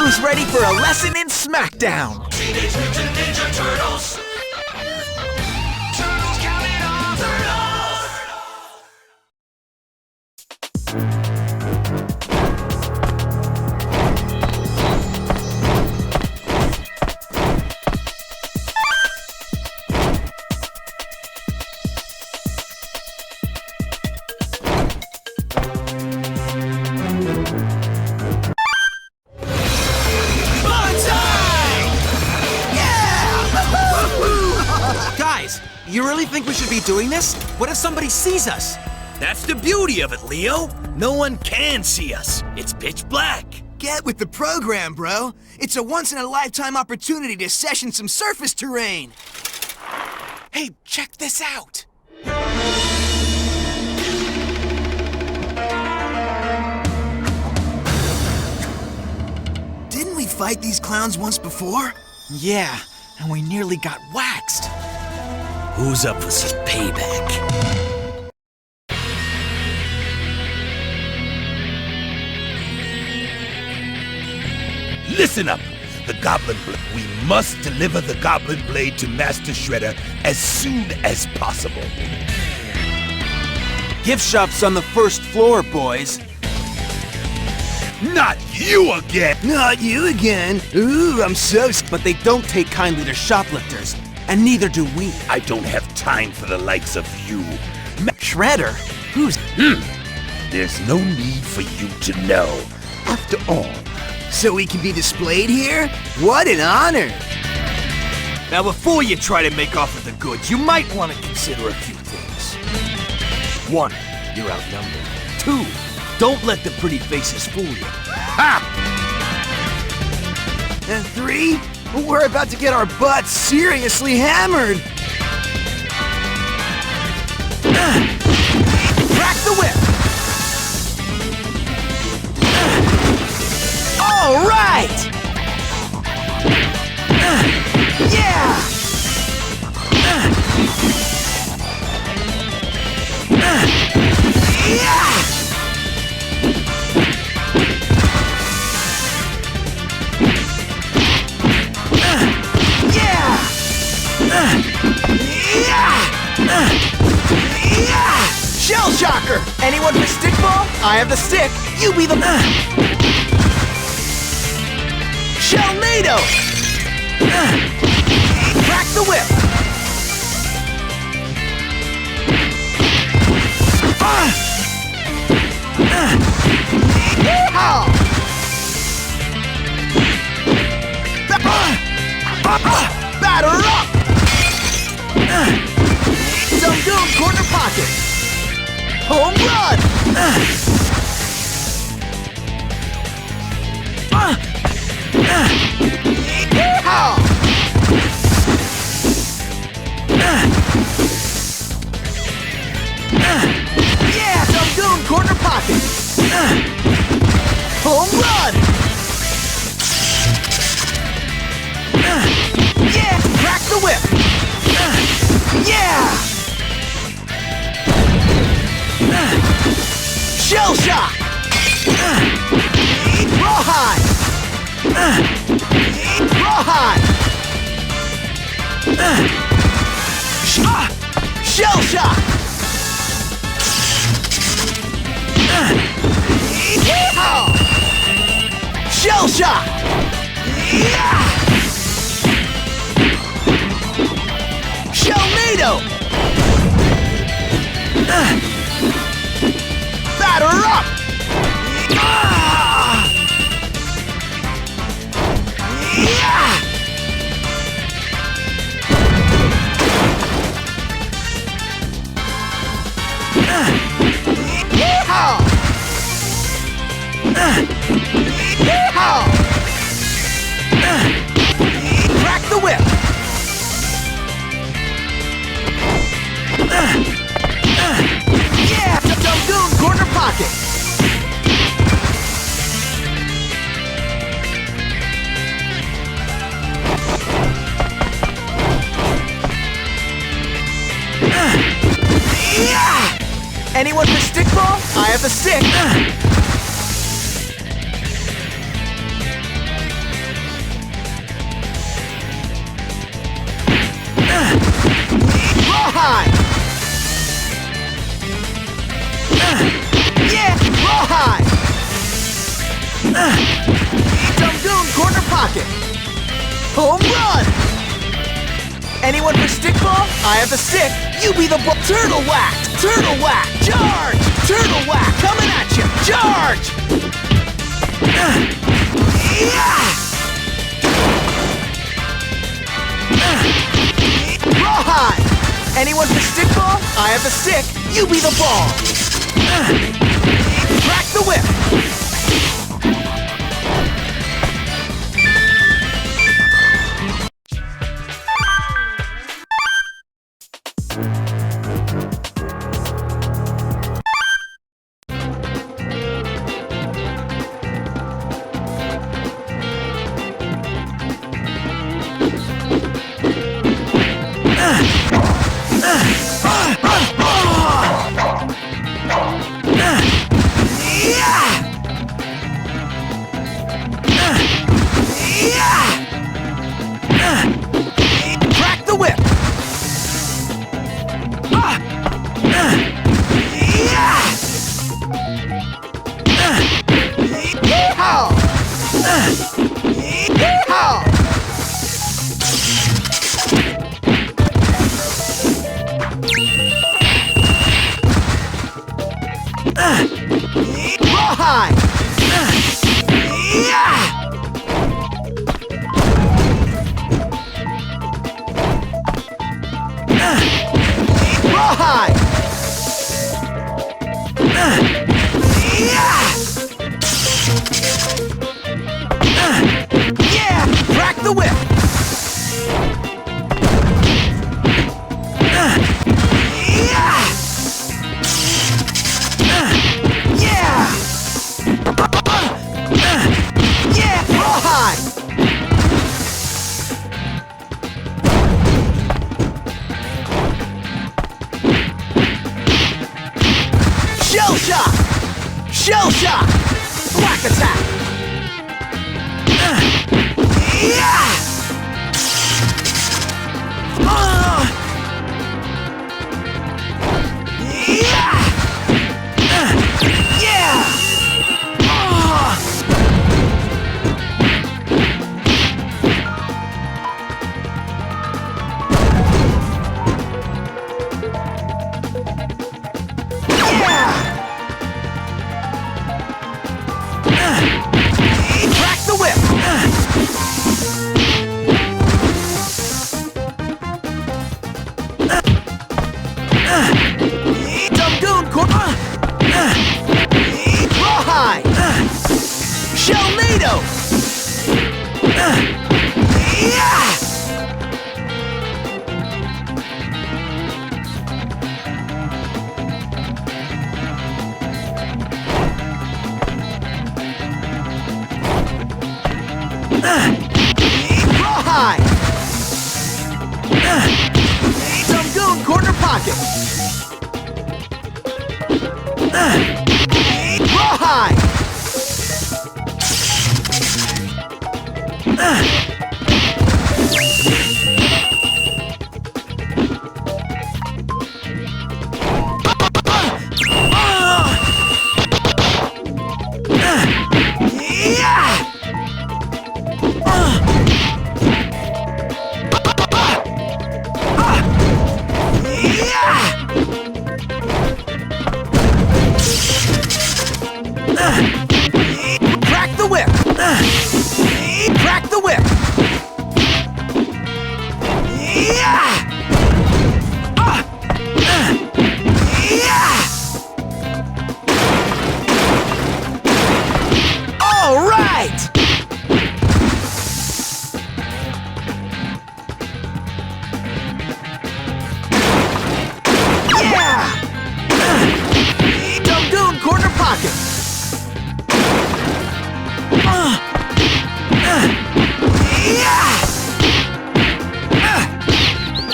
Who's ready for a lesson in Smackdown? Teenage Mutant Ninja Turtles! Turtles, count it all! Turtles! Guys, you really think we should be doing this? What if somebody sees us? That's the beauty of it, Leo. No one can see us. It's pitch black. Get with the program, bro. It's a once-in-a-lifetime opportunity to session some surface terrain. Hey, check this out. Didn't we fight these clowns once before? Yeah, and we nearly got waxed. Who's up for some payback? Listen up, the Goblin Blade. We must deliver the Goblin Blade to Master Shredder as soon as possible. Gift shop's on the first floor, boys. Not you again! Not you again. Ooh, I'm so... But they don't take kindly to shoplifters, and neither do we. I don't have time for the likes of you. Shredder? Who's... There's no need for you to know. After all, So we can be displayed here? What an honor! now before you try to make off with the goods, you might want to consider a few things. 1, you're outnumbered. 2, don't let the pretty faces fool you. Ha! And 3, we're about to get our butts seriously hammered. Crack the whip! All right! Yeah! Yeah! Shell shocker! Anyone for stickball? I have the stick. You be the Shellnado! Crack the whip! Yeehaw! Batter up! Dumb corner pocket! Home run! Yeehaw! Yeah, Dumb corner pocket! Home run! Yeah, crack the whip! Yeah! Shell shock! Rawhide! Rawhide! Shell shock! Yeehaw! Shell shock! Yeah! Shellnado! Batter up! Yeah! Yeehaw! Yeehaw! Crack the whip! Yeah! Dumb corner pocket! Yeah! Anyone for stickball? I have the stick! Home run! Anyone for stickball? I have the stick. You be the ball. Turtle whack! Turtle whack! Charge! Turtle whack! Coming at you! Charge! Rawhide! Anyone for stickball? I have the stick. You be the ball. Crack the whip! Crack the whip! Yeehaw! Yeehaw! Rawhide! Rawhide! Yeah! Crack the whip! Yeah! Yeah! Rawhide! Shell shock! Shell shock! Whack attack! Yeah! Yeah! Yeah! Crack the whip! Dumgoon Rawhide! Shellnado! Yeah! Rawhide! Dumgoon corner pocket! Rawhide! Crack the whip! Crack the whip! Yeah! All right! Yeah! Dumgoon corner pocket!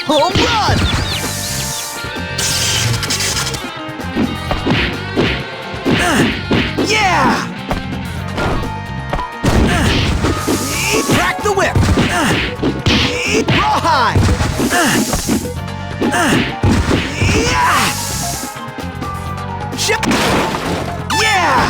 Home run! Yeah! Crack the whip! Rawhide! Yeah! Yeah!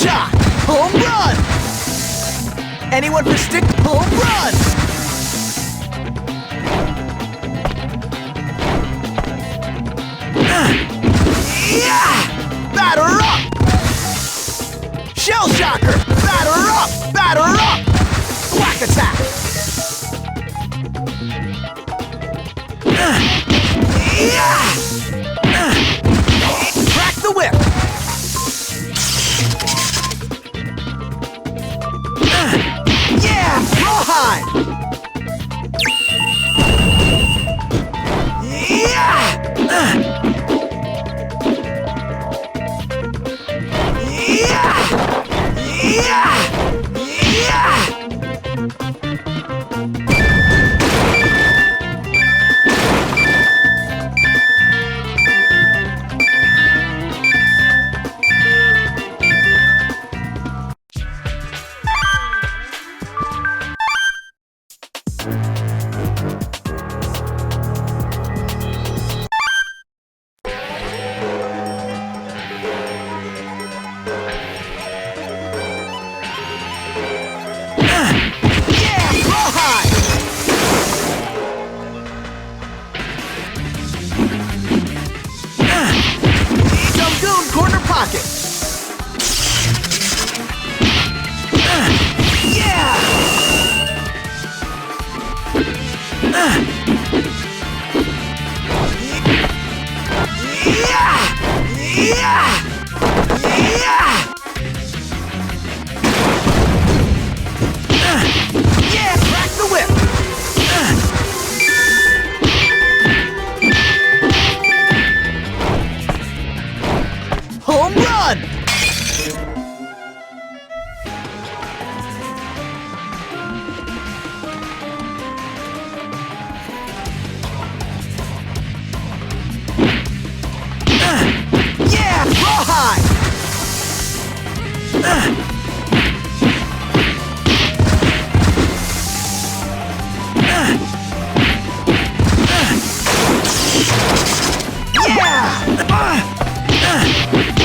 shot! Home run! Anyone for stick? Home run! Yeah! Batter up! Shell shocker! Batter up! Batter up! Whack attack! Yeah! Crack the whip! Yeah! Rawhide! Yeah! Yeah! Yeah! Yeah! Pocket. Yeah! Yeah! Yeah! Yeah! Yeah! Crack the whip! Home run! Yeah! Rawhide!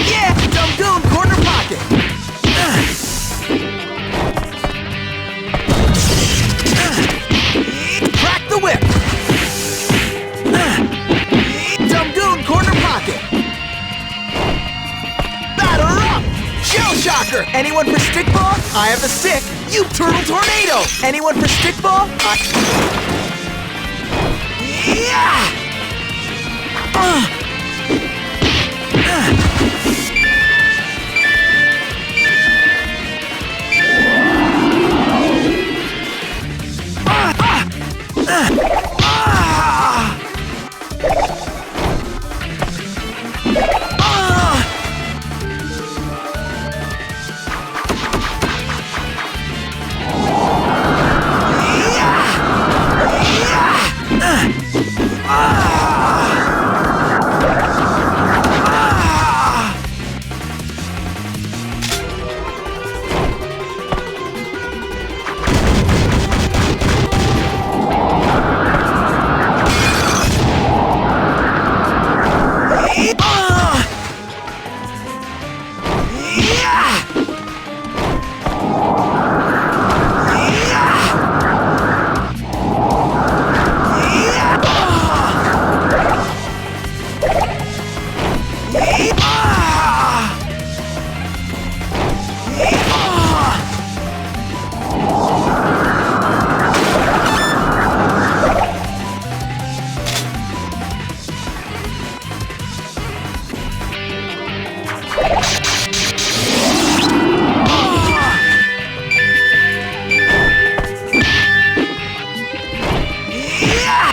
Yeah! Dumb Goon, corner pocket! Crack the whip! Dumb Goon, corner pocket! Batter up! Shell shocker! Anyone for stickball? I have the stick! You turtle tornado! Anyone for stickball? Yeah!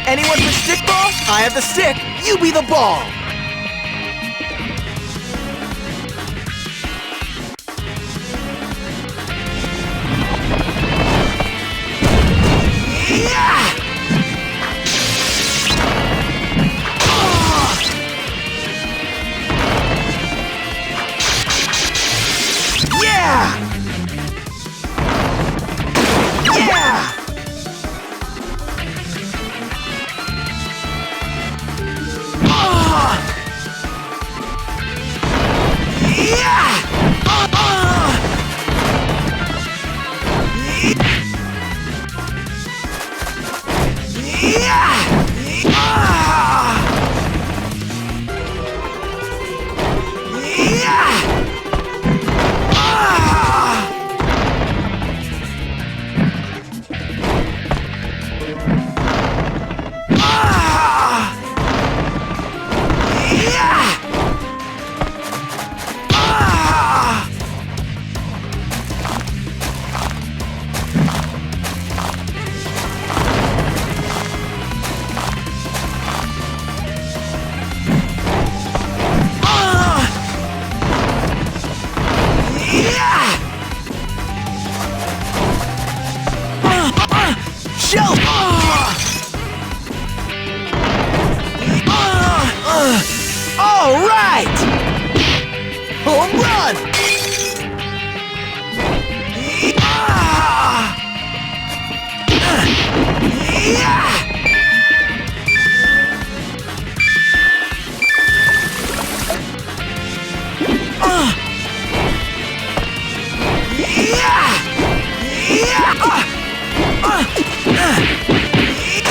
Anyone for stickball? I have the stick. You be the ball. Yeah! Yeah! Yeah! Ah! right! Home run!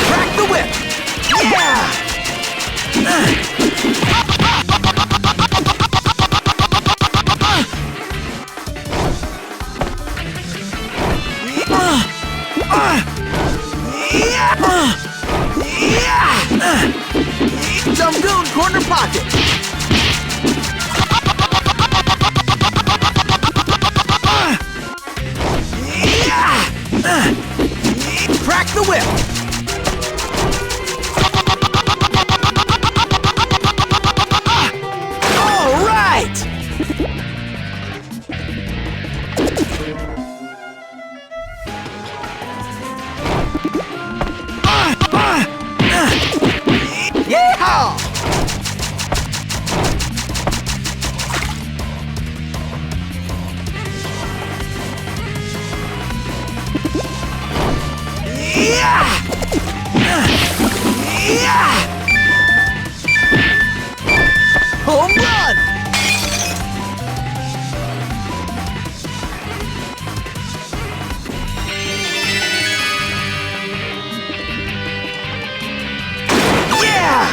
Crack the whip! Yeah! Some goon corner pocket! Crack the whip! All right! Yeehaw! Home run! Yeah!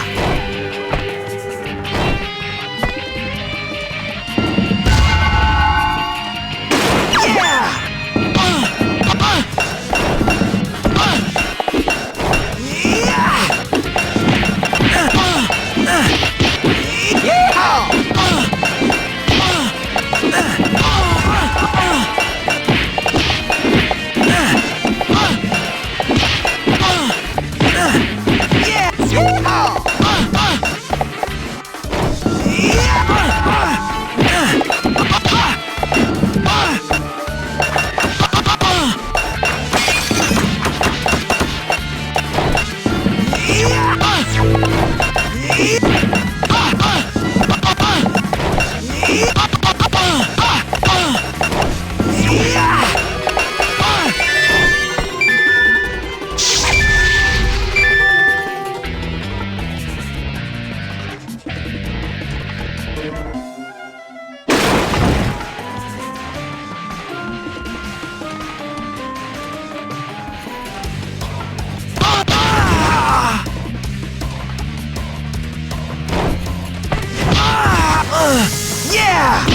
Yeah!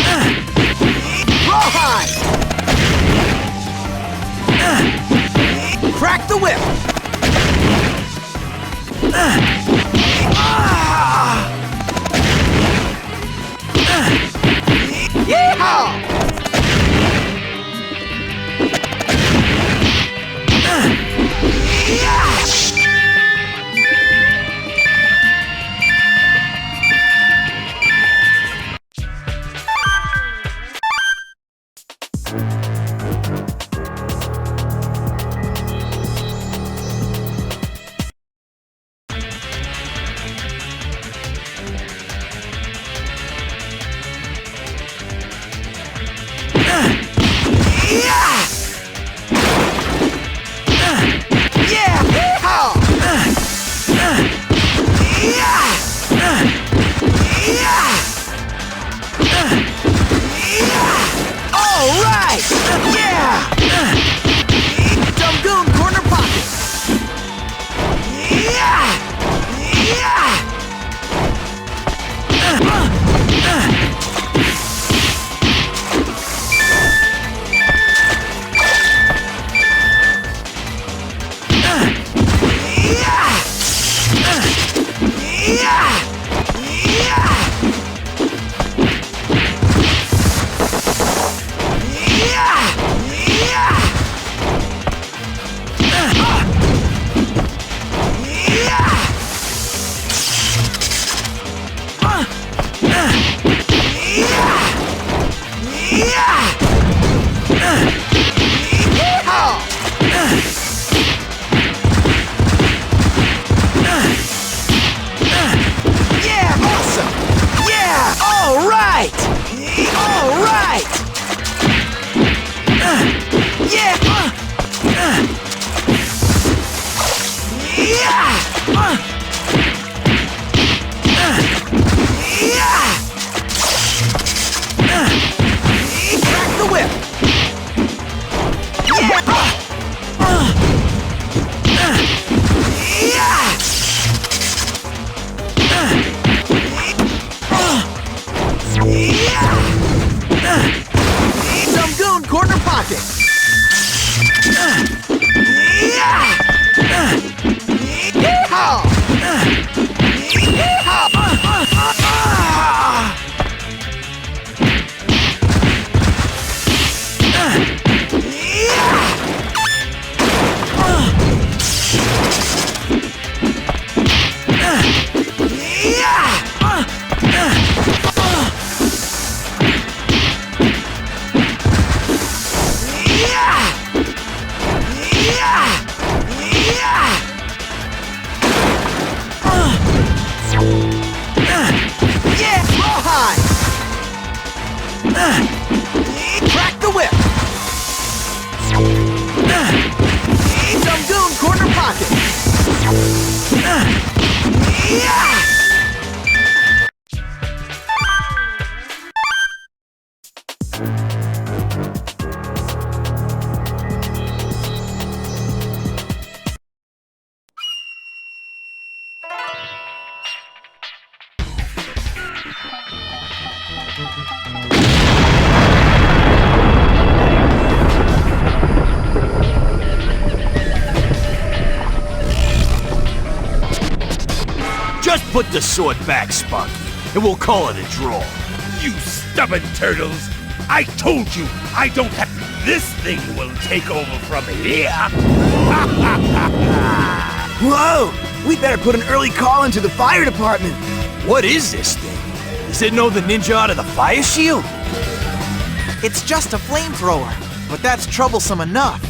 Rawhide! Crack the whip! Yeehaw! All right! All right! Yeah! Yeah! Yeah! Crack the whip! Yeah! Yeah! Some goon corner pocket! Yeah! Yeehaw! Crack the whip! Some goon corner pocket! Yeah! Just put the sword back, Spunky, and we'll call it a draw. You stubborn turtles! I told you, I don't have... This thing will take over from here! Whoa! We better put an early call into the fire department. What is this thing? Does it know the ninja out of the fire shield? It's just a flamethrower, but that's troublesome enough.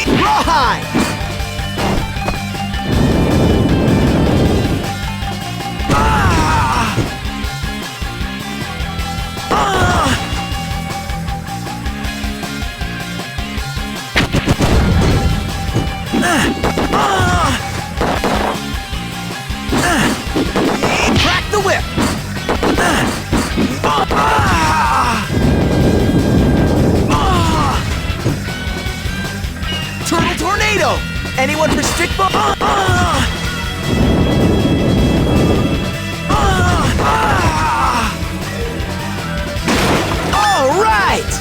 Rawhide! Crack the whip! Turtle tornado! Anyone for stickball? All right!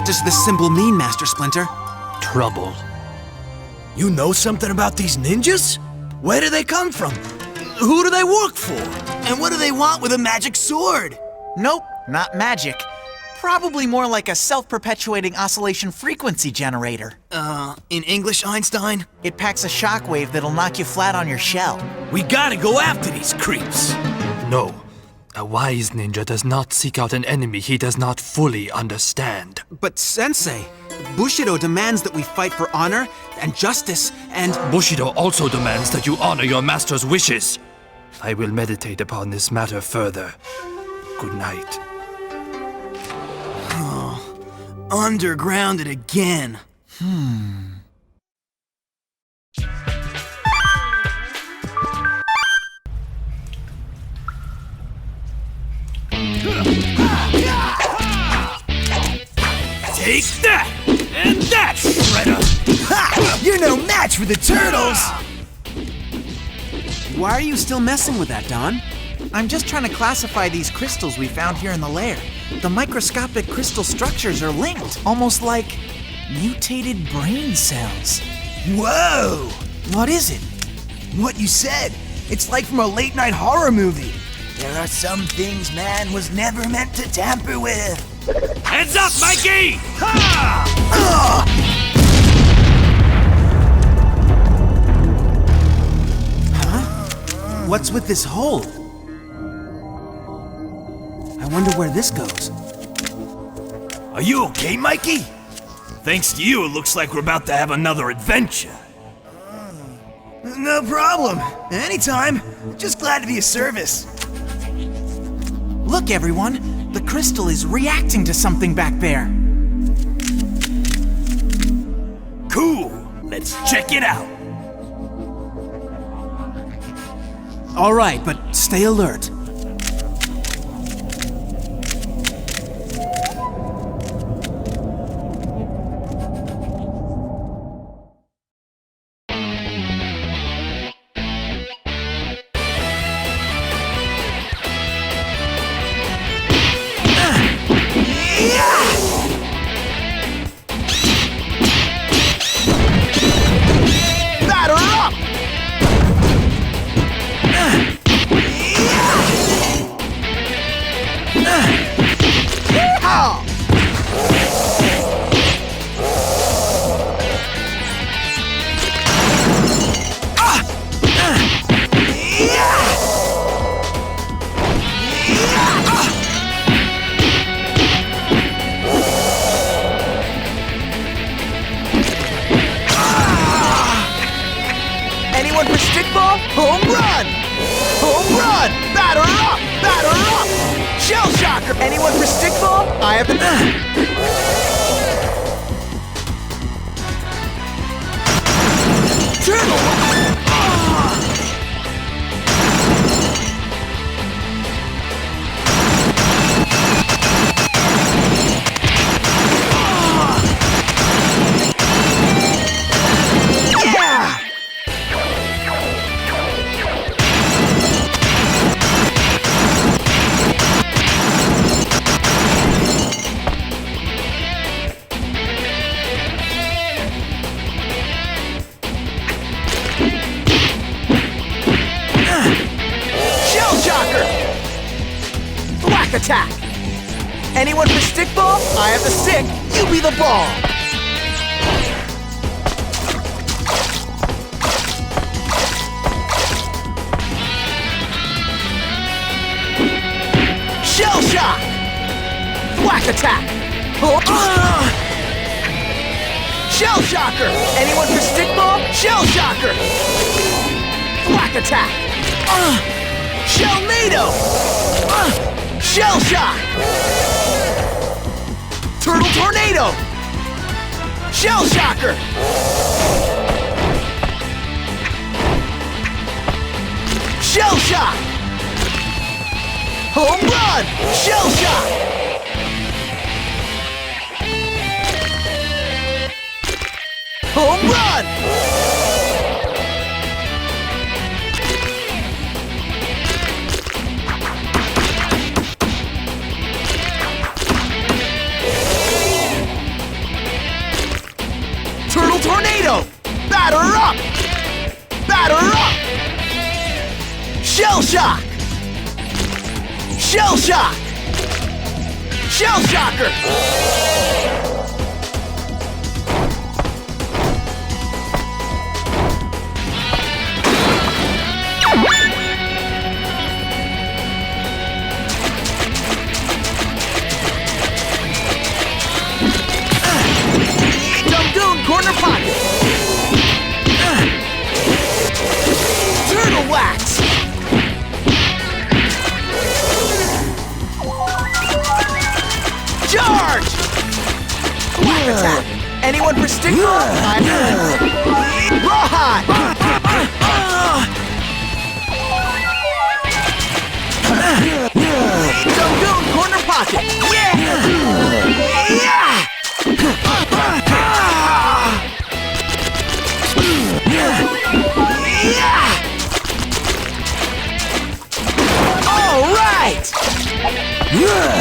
What does this symbol mean, Master Splinter? Trouble. You know something about these ninjas? Where do they come from? Who do they work for? And what do they want with a magic sword? Nope, not magic. Probably more like a self-perpetuating oscillation frequency generator. In English, Einstein? It packs a shockwave that'll knock you flat on your shell. We gotta go after these creeps. No. A wise ninja does not seek out an enemy he does not fully understand. But Sensei, Bushido demands that we fight for honor and justice and... Bushido also demands that you honor your master's wishes. I will meditate upon this matter further. Good night. Undergrounded again. Take that! And that, Shredder! Ha! You're no match for the turtles! Why are you still messing with that, Don? I'm just trying to classify these crystals we found here in the lair. The microscopic crystal structures are linked, almost like mutated brain cells. Whoa! What is it? What you said. It's like from a late-night horror movie. There are some things man was never meant to tamper with. Heads up, Mikey! Ha! What's with this hole? I wonder where this goes. Are you okay, Mikey? Thanks to you, it looks like we're about to have another adventure. No problem. Anytime. Just glad to be of service. Look, everyone. The crystal is reacting to something back there. Cool. Let's check it out. All right, but stay alert. Anyone for stickball? Home run! Home run! Batter up! Batter up! Shell shocker! Anyone for stickball? I have the... Turtle! Attack! Anyone for stickball? I have the stick, you be the ball! Shell shock! Whack attack! Shell shocker! Anyone for stickball? Shell shocker! Whack attack! Shell NATO! Shell shock! Turtle tornado! Shell shocker! Shell shock! Home run! Shell shock! Home run! Shell shock! Shell shocker! Corner pocket! Turtle wax! Charge! Whack attack! Anyone for stick ball? Rawhide! Dumgoon corner pocket! Yeah! Yeah! All right! Yeah!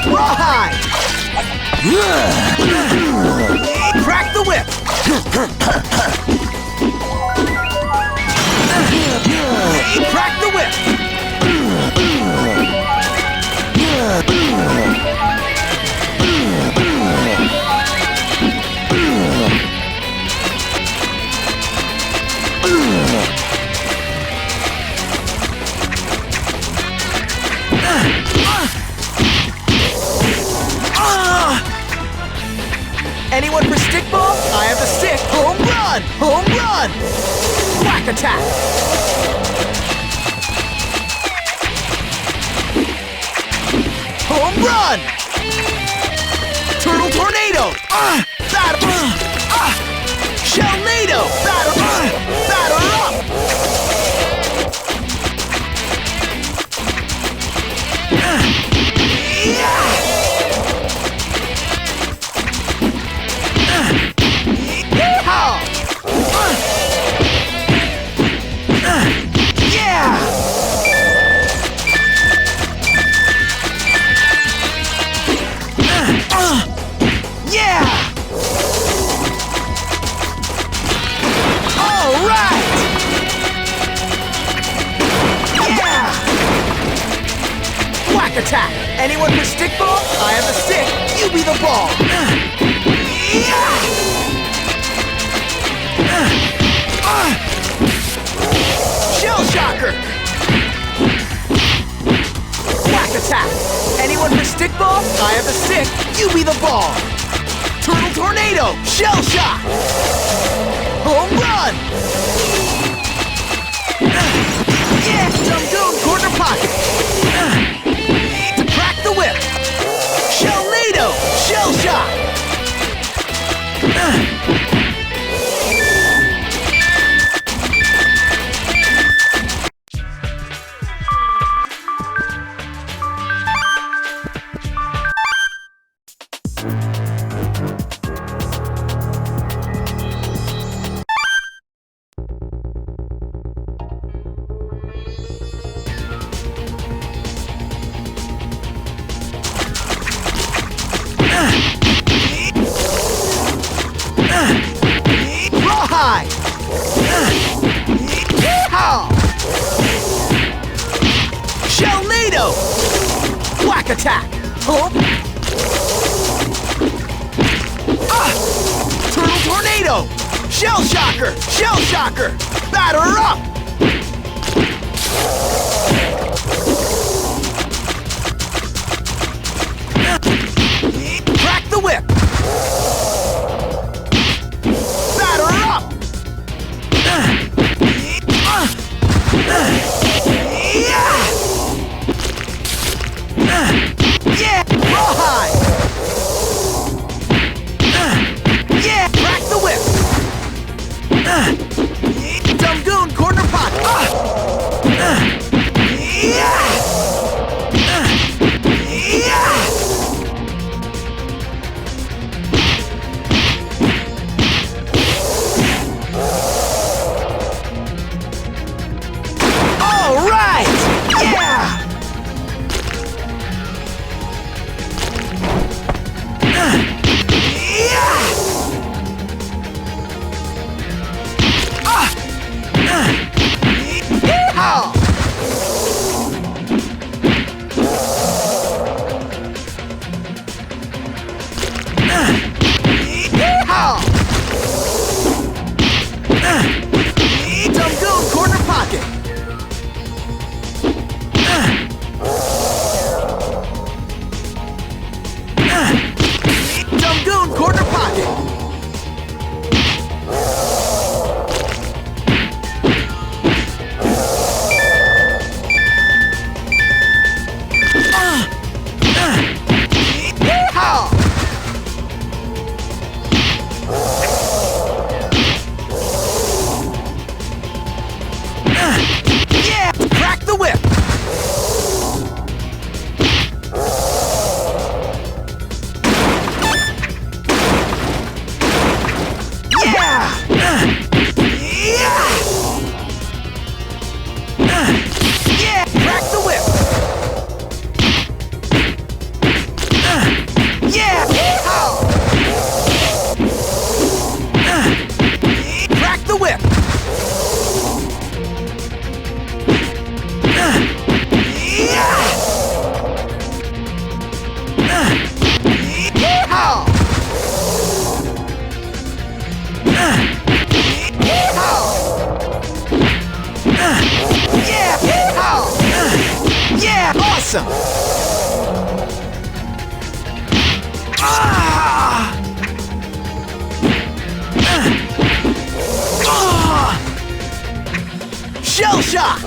Rawhide! Crack the whip! Crack the whip! Anyone for stickball? I have the stick. Home run! Home run! Whack attack! Home run! Turtle tornado! Batter! Shellnado! Batter! Batter up! Yeah! Attack! Anyone for stickball? I have the stick. You be the ball. Shell shocker! Whack attack! Anyone for stickball? I have the stick. You be the ball. Turtle tornado! Shell shock! Home run! Yeah! Dumgoon corner pocket! The whip! Shellnado! Shell shock! Rawhide! Shellnado! Whack attack! Hope! Turtle tornado! Shell shocker! Shell shocker! Batter up! Crack the whip! Yeah! Rawhide! Yeah! Crack the whip! Dumgoon corner pocket! Awesome! Shell shock!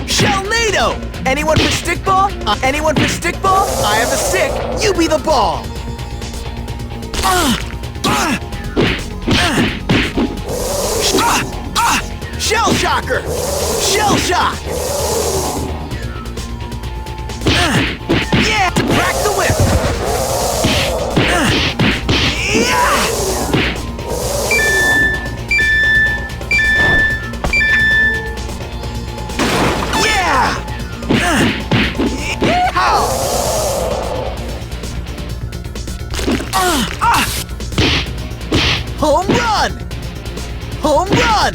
Shell NATO! Anyone for stickball? Anyone for stickball? I have the stick, you be the ball! Shell shocker! Shell shock! Yeah! Crack the whip! Yeah! Yeah! Yeehaw! Home run! Home run!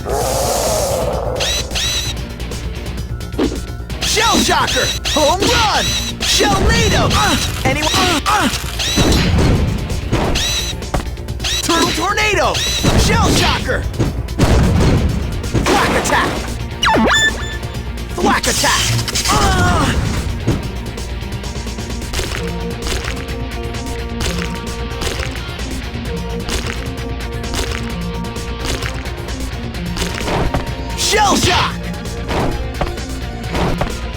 Shell shocker! Home run! Shell NATO! Anyone? Turtle tornado! Shell shocker! Thwack attack! Thwack attack! Shell shock!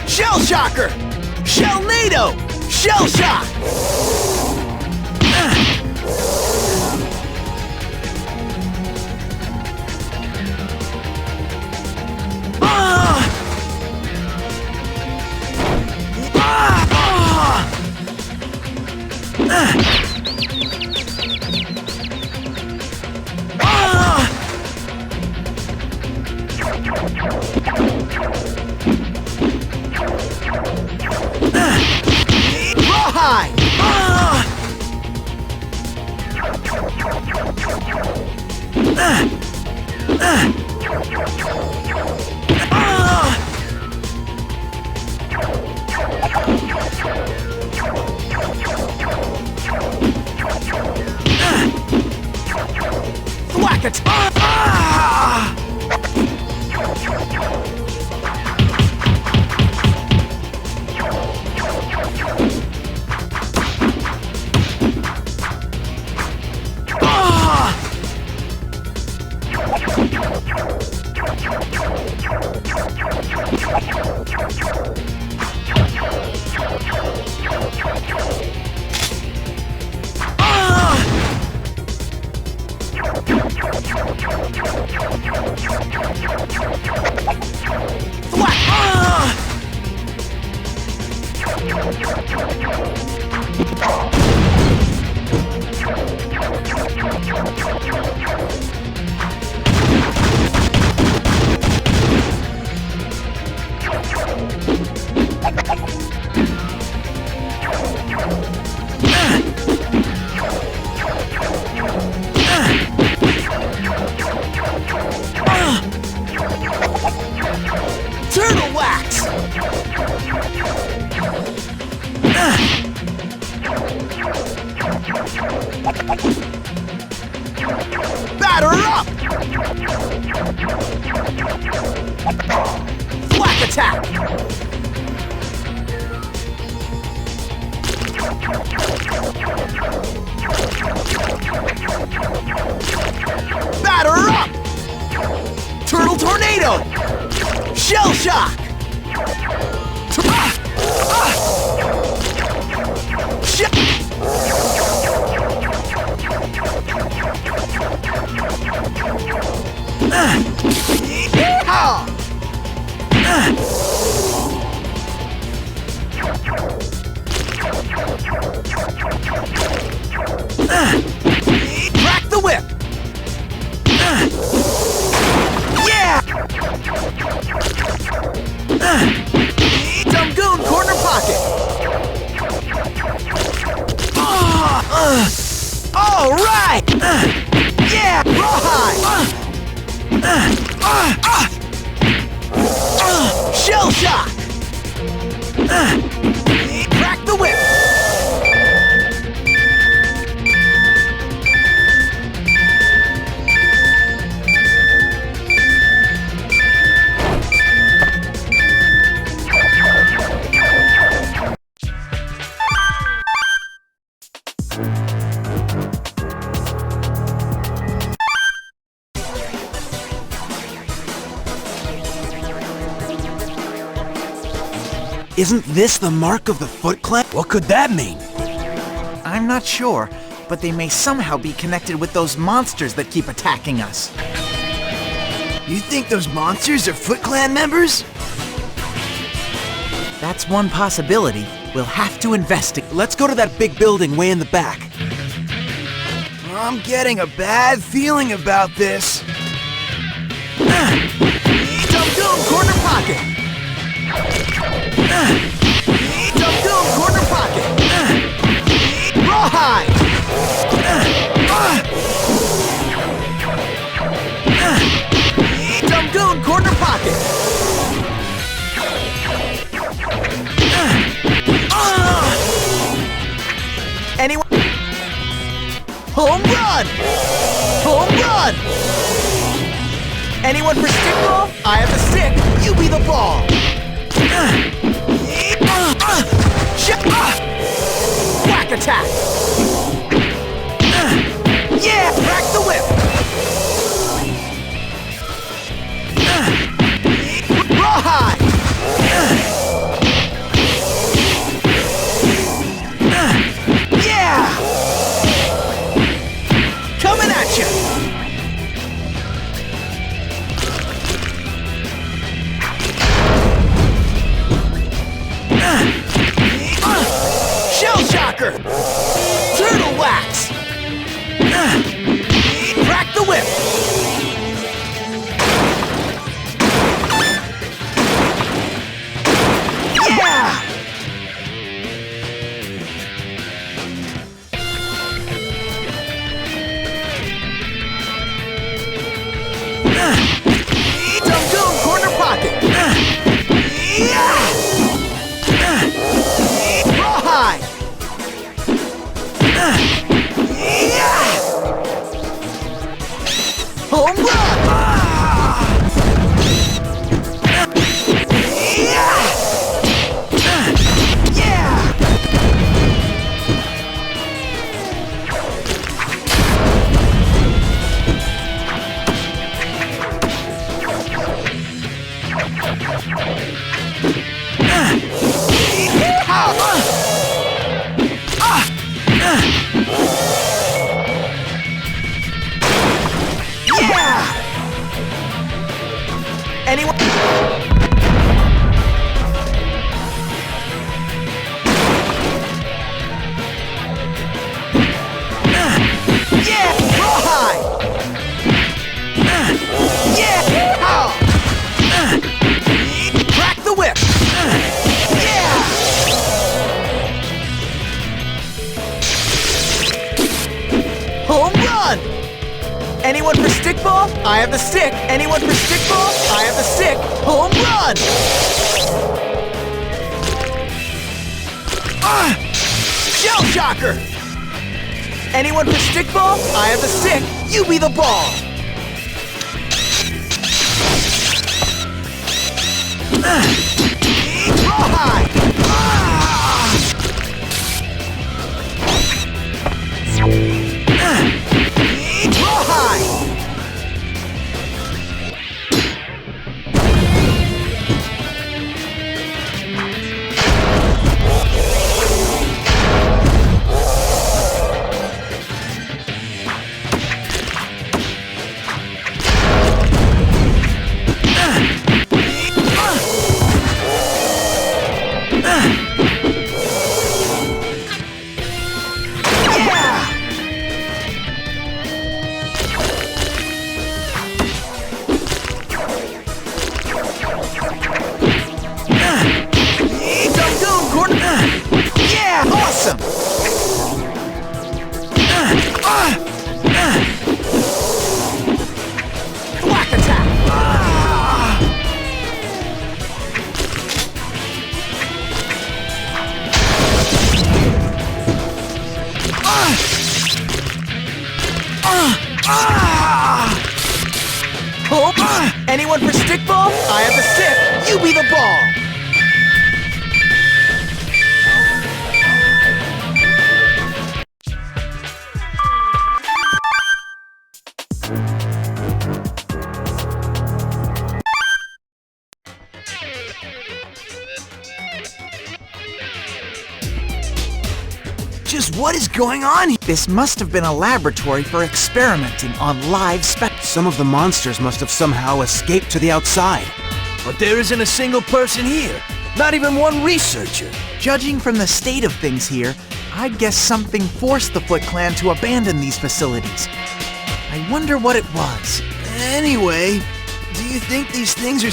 Shell shocker! Shell NATO! Shell shock! Rawhide! Thwack it! Turtle wax! Batter up! Thwack attack! Batter up! Turtle tornado! Shell shock! Yeehaw! Crack the whip! Yeah! Dumgoon corner pocket! All right! Yeah! Rawhide! Shell shock! Crack the whip! Isn't this the mark of the Foot Clan? What could that mean? I'm not sure, but they may somehow be connected with those monsters that keep attacking us. You think those monsters are Foot Clan members? That's one possibility. We'll have to investigate. Let's go to that big building way in the back. I'm getting a bad feeling about this. Dum-dum, corner pocket! Dum-dum, corner pocket! Rawhide! Dum-dum, corner pocket! Anyone? Home run! Home run! Anyone for stickball? I have the stick. You be the ball. Whack attack. Yeah, crack the whip. Rawhide. Yeah. Coming at you. Shell shocker! Turtle wax! Crack the whip! Yeah! Dum-dum, corner pocket! Yeah! Rawhide! Yeah! Home run! Yeah! Yeah! Yeah! Anyone? Yeah! Rawhide! Yeah! How? Crack the whip! Yeah! Home run! Anyone for stickball? I have the stick. Anyone for stickball? I have the stick. Home run! Shell shocker! Anyone for stickball? I have the stick. You be the ball. Rawhide! Rawhide! Whack attack! Hope? Anyone for stickball? I have the stick. You be the ball. Just what is going on here? This must have been a laboratory for experimenting on live Some of the monsters must have somehow escaped to the outside. But there isn't a single person here. Not even one researcher. Judging from the state of things here, I'd guess something forced the Foot Clan to abandon these facilities. I wonder what it was. Anyway, do you think these things are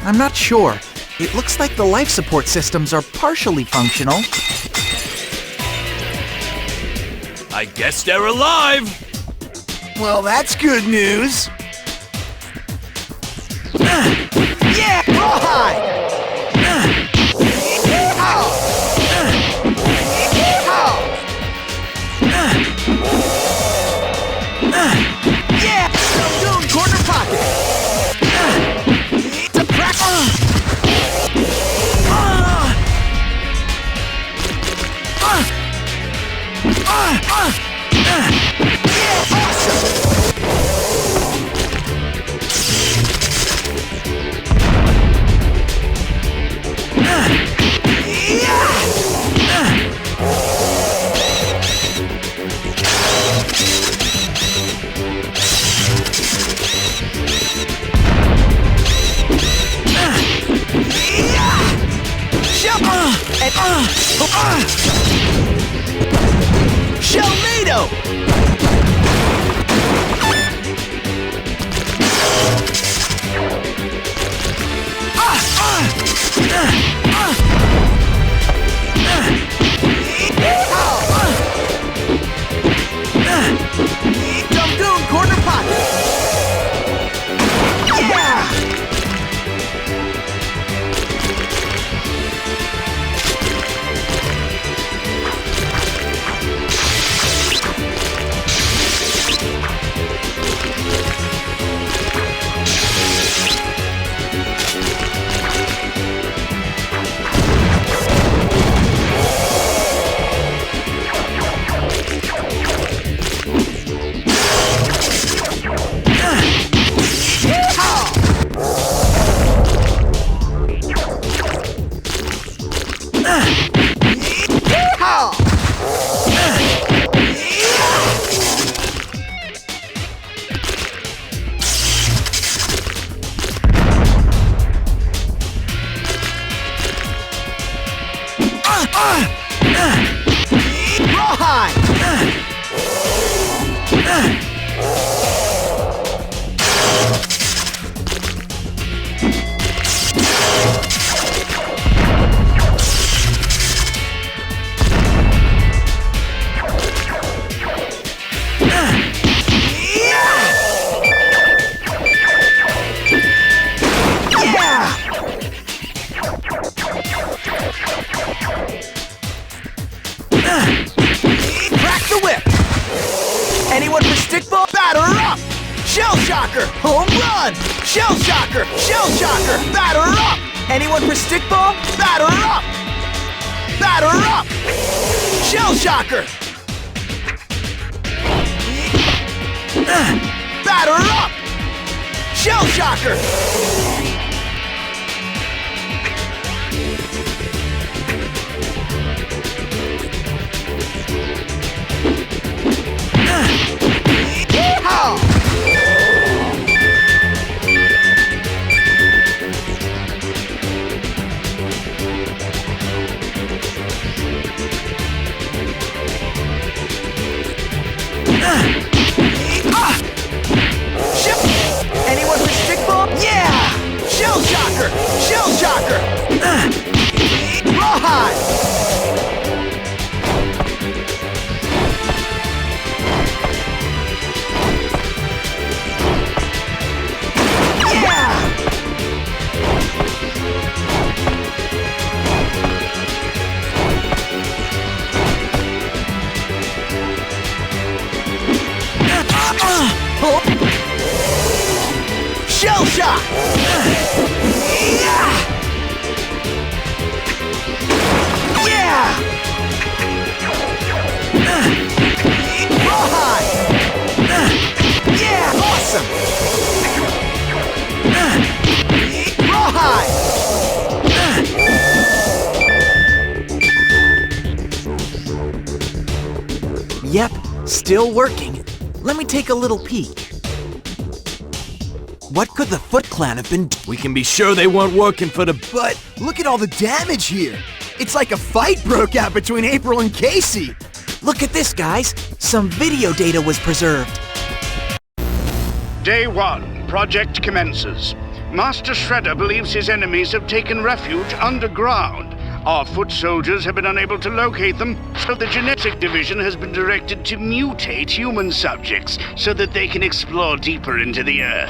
I'm not sure. It looks like the life support systems are partially functional. I guess they're alive. Well, that's good news. Yeah! Rawhide! Yeah! Doom corner pocket! To crack! Yeah! Awesome! Shelmado! Dumdoon corner pocket! Yeah! Crack the whip! Anyone for stickball? Batter up! Shell shocker! Home run! Shell shocker! Shell shocker! Batter up! Anyone for stickball? Batter up! Batter up! Shell shocker! Batter up! Shell shocker! Anyone for stickball? Yeah! Shell shocker! Shell shocker! Rawhide! Shell shot! Yeah! Yeah! Rawhide! Yeah! Awesome! Rawhide! Yep, still working. Let me take a little peek. What could the Foot Clan have been We can be sure they weren't working for the... But look at all the damage here. It's like a fight broke out between April and Casey. Look at this, guys. Some video data was preserved. Day 1. Project commences. Master Shredder believes his enemies have taken refuge underground. Our foot soldiers have been unable to locate them, so the genetic division has been directed to mutate human subjects so that they can explore deeper into the earth.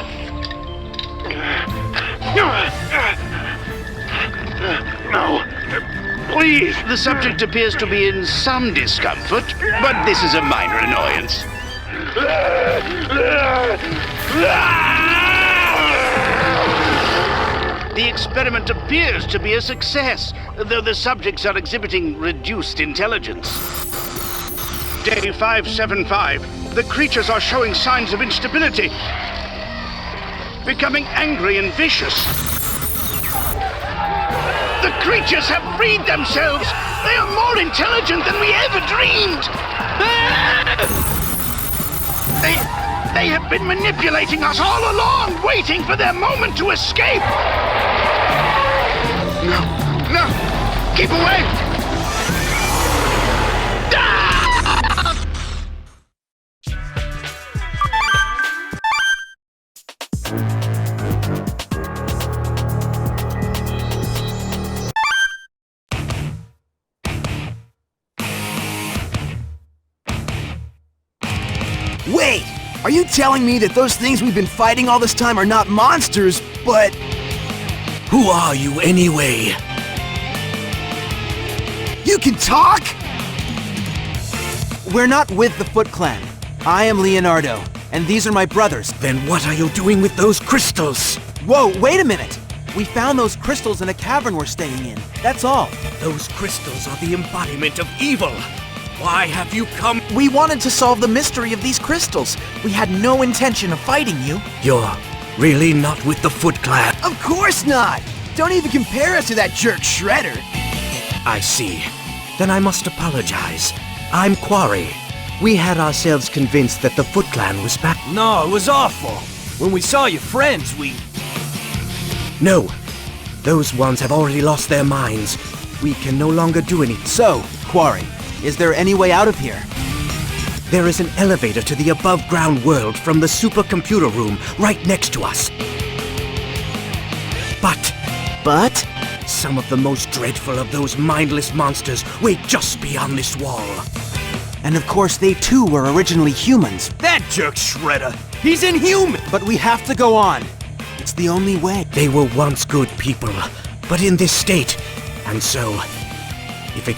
No. Please. The subject appears to be in some discomfort, but this is a minor annoyance. The experiment appears to be a success, though the subjects are exhibiting reduced intelligence. Day 575. The creatures are showing signs of instability, becoming angry and vicious. The creatures have freed themselves! They are more intelligent than we ever dreamed! They have been manipulating us all along, waiting for their moment to escape! No! Keep away! Wait! Are you telling me that those things we've been fighting all this time are not monsters, but... Who are you anyway? You can talk?! We're not with the Foot Clan. I am Leonardo, and these are my brothers. Then what are you doing with those crystals? Whoa, wait a minute! We found those crystals in a cavern we're staying in. That's all. Those crystals are the embodiment of evil. Why have you come? We wanted to solve the mystery of these crystals. We had no intention of fighting you. You're really not with the Foot Clan? Of course not! Don't even compare us to that jerk Shredder! I see. Then I must apologize. I'm Quarry. We had ourselves convinced that the Foot Clan was back. No, it was our fault. When we saw your friends, we... No. Those ones have already lost their minds. We can no longer do anything. So, Quarry, is there any way out of here? There is an elevator to the above-ground world from the supercomputer room right next to us. But some of the most dreadful of those mindless monsters wait just beyond this wall. And of course, they too were originally humans. That jerk Shredder! He's inhuman! But we have to go on. It's the only way. They were once good people, but in this state. And so, if it...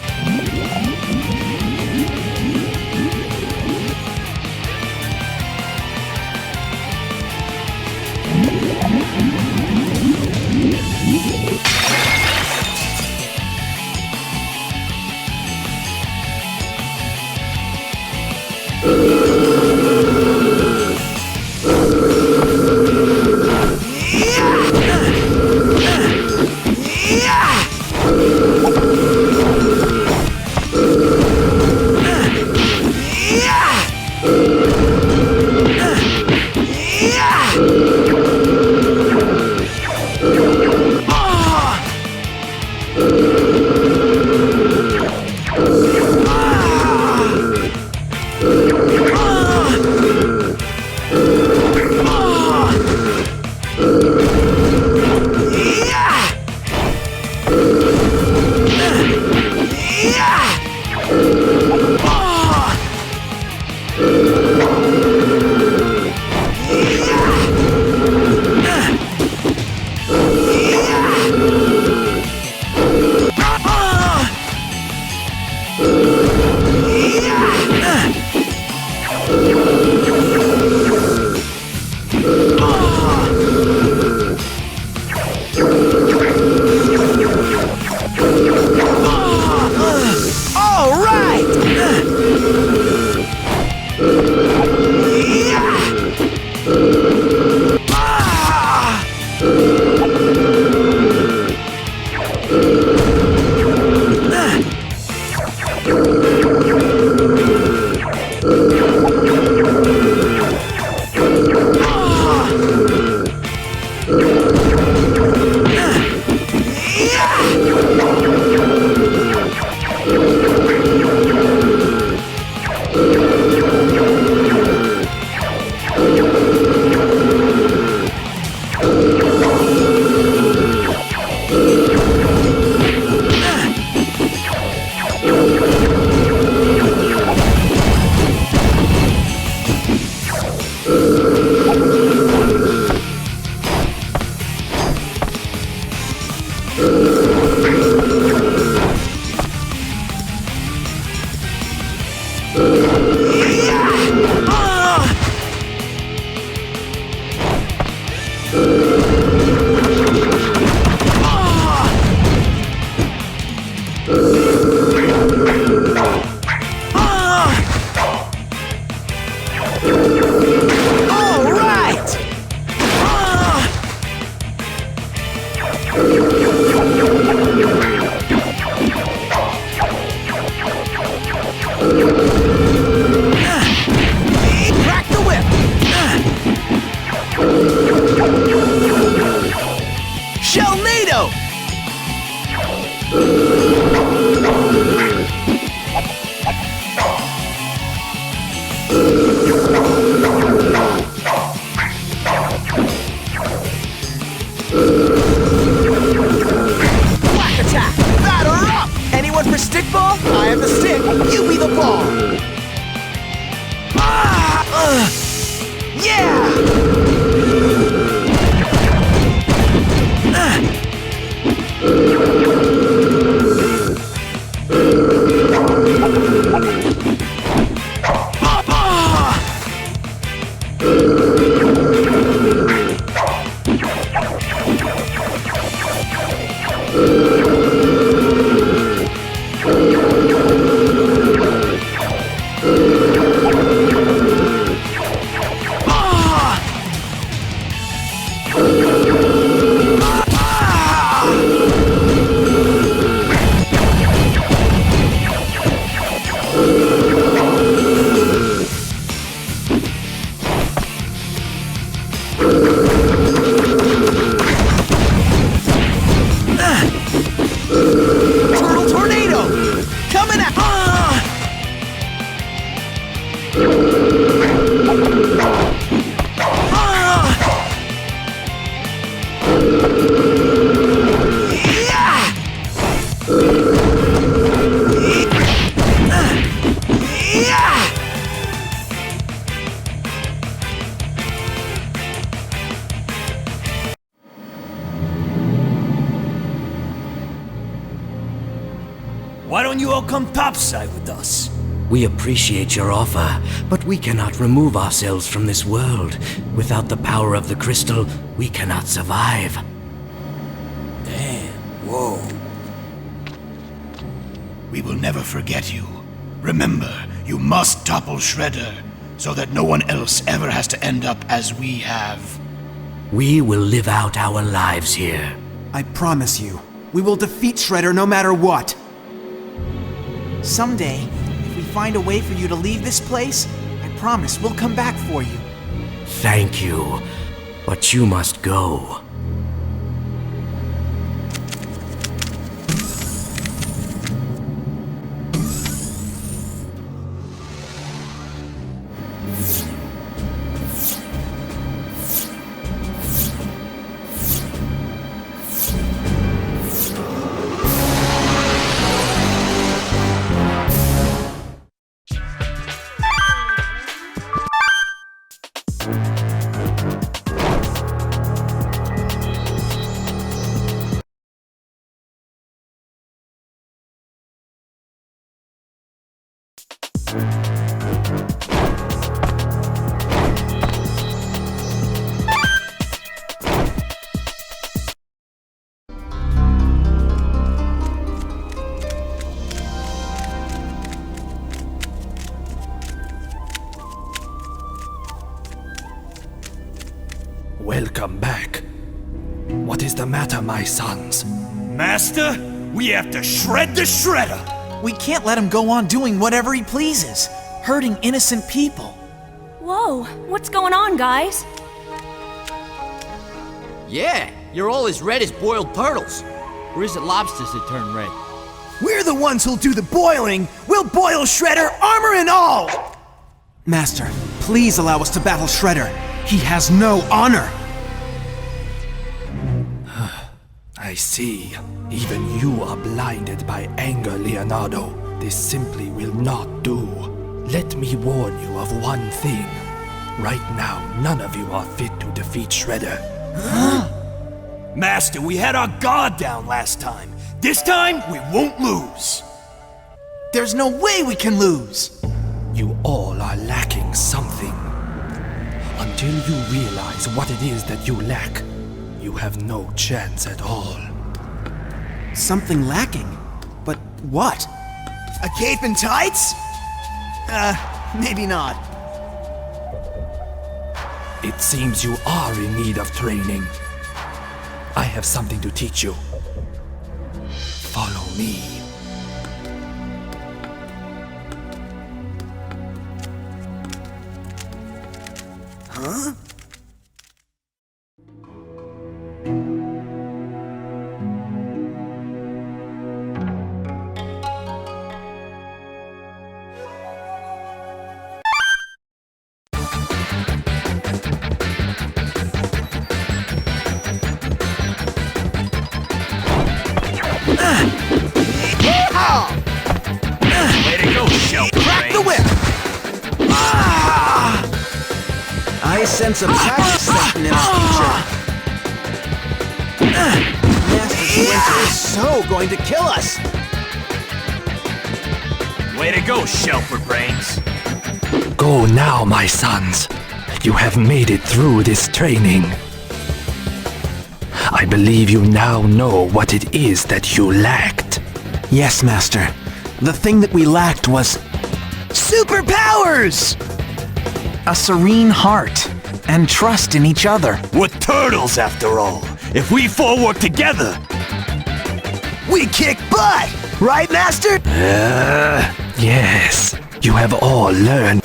Crack the whip! Shellnado! Whack attack! Batter up! Anyone for stickball? I have the stick, you be the ball! Yeah! Turtle tornado! Coming at Why don't you all come topside with us? We appreciate your offer, but we cannot remove ourselves from this world. Without the power of the crystal, we cannot survive. Damn, whoa. We will never forget you. Remember, you must topple Shredder, so that no one else ever has to end up as we have. We will live out our lives here. I promise you, we will defeat Shredder no matter what. Someday, if we find a way for you to leave this place, I promise we'll come back for you. Thank you, but you must go. Welcome back. What is the matter, my sons? Master, we have to shred the Shredder! We can't let him go on doing whatever he pleases, hurting innocent people. Whoa, what's going on, guys? Yeah, you're all as red as boiled turtles. Or is it lobsters that turn red? We're the ones who'll do the boiling! We'll boil Shredder, armor and all! Master, please allow us to battle Shredder. He has no honor. I see. Even you are blinded by anger, Leonardo. This simply will not do. Let me warn you of one thing. Right now, none of you are fit to defeat Shredder. Master, we had our guard down last time. This time, we won't lose. There's no way we can lose! You all are lacking something. Until you realize what it is that you lack, you have no chance at all. Something lacking? But what? A cape and tights? Maybe not. It seems you are in need of training. I have something to teach you. Follow me. Huh? Way to go, Shell. Crack the whip! I sense a pack setting in our future. Master Splinter is so going to kill us! Way to go, Shelfer Brains. Go now, my sons. You have made it through this training. I believe you now know what it is that you lacked. Yes, Master. The thing that we lacked was Superpowers! A serene heart and trust in each other. We're turtles, after all. If we four work together, We kick butt! Right, Master? Yes, you have all learned.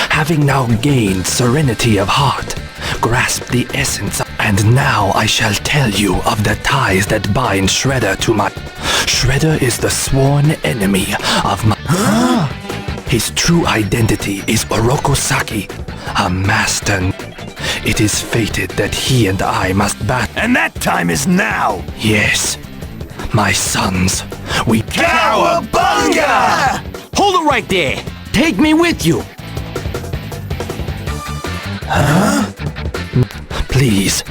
Having now gained serenity of heart, grasp the essence, and now I shall tell you of the ties that bind Shredder to my... Shredder is the sworn enemy of my... His true identity is Orokosaki, a master. It is fated that he and I must battle. and that time is now. Yes, my sons, we Cowabunga! Hold it right there. Take me with you. Please,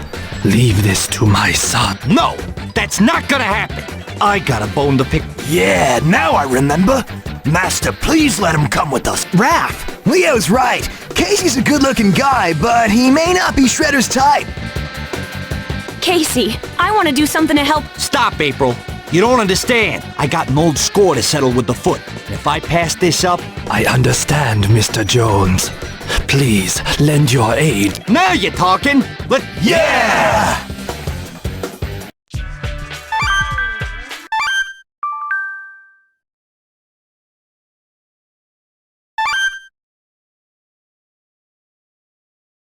leave this to my son. No, that's not gonna happen. I got a bone to pick. Yeah, now I remember. Master, please let him come with us. Raph, Leo's right. Casey's a good-looking guy, but he may not be Shredder's type. Casey, I want to do something to help. Stop, April. You don't understand. I got an old score to settle with the Foot. And if I pass this up... I understand, Mr. Jones. Please, lend your aid. Now you're talking. Yeah!